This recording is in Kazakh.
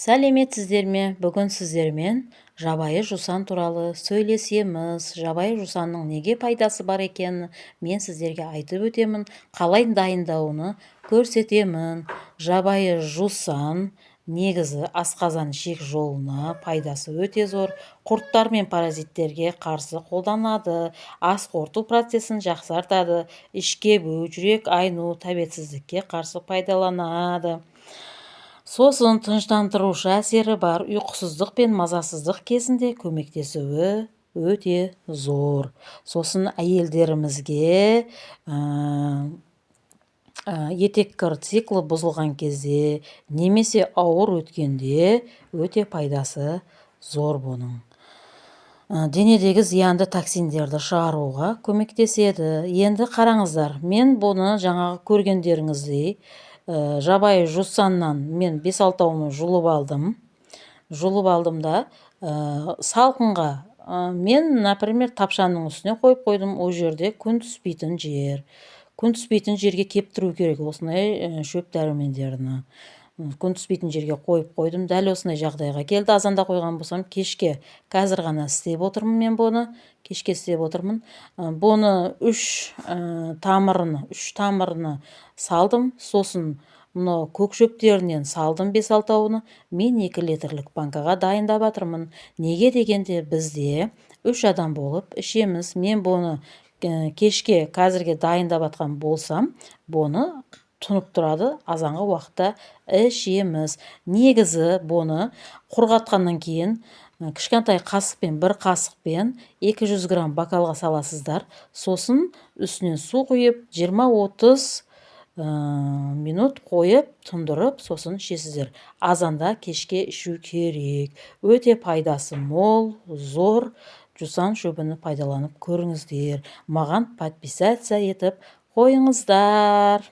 Сәлеметсіздер ме? Бүгін сіздермен жабайы жусан туралы сөйлесеміз. Жабайы жусанның неге пайдасы бар екенін мен сіздерге айтып өтемін. Қалай дайындауыны көрсетемін. Жабайы жусан негізі асқазан ішек жолына пайдасы өте зор. Құрттар мен паразиттерге қарсы қолданады. Ас қорыту процесін жақсартады. Ішке бу, жүрек айну, тәбетсіздікке қарсы пайдаланады. Сосын тыныштандырушы әсері бар, ұйқысыздық пен мазасыздық кезінде көмектесуі өте зор. Сосын әйелдерімізге етеккір циклы бұзылған кезде немесе ауыр өткенде өте пайдасы зор бұның. Денедегі зиянды токсиндерді шығаруға көмектеседі. Енді қараңыздар, мен бұны жаңағы көргендеріңіздей жабайы жусаннан мен 5-6 жұлып алдым. Жұлып алдым да салқынға мен, например, тапшанның үстіне қойып қойдым. Ол жерде күн түспейтін жер. Күн түспейтін жерге кептіру керек осындай шөп дәрумендерді. Күн түспейтін жерге қойып қойдым. Дәл осындай жағдайға келді. Азанда қойған болсам, кешке қазір ғана істеп отырмын мен бұны. Кешке істеп отырмын. Бұны 3 тамырыны салдым. Сосын мұны көк шөптерінен салдым 5-6-ны. Мен 2 литрлік банкаға дайындап жатырмын. Неге дегенде бізде 3 адам болып ішеміз. Мен бұны кешке қазірге дайындап жатқан болсам, бұны тұнып тұрады, азанғы уақытта ішеміз. Негізі бұны құрғатқаннан кейін кішкентай қасықпен, 1 қасықпен 200 грамм бокалға саласыздар. Сосын үстінен су құйып 20-30 минут қойып, тұндырып, сосын ішесіздер. Азанда кешке ішу керек. Өте пайдасы мол, зор. Жусан шөбіні пайдаланып көріңіздер. Маған подписация етіп қойыңыздар.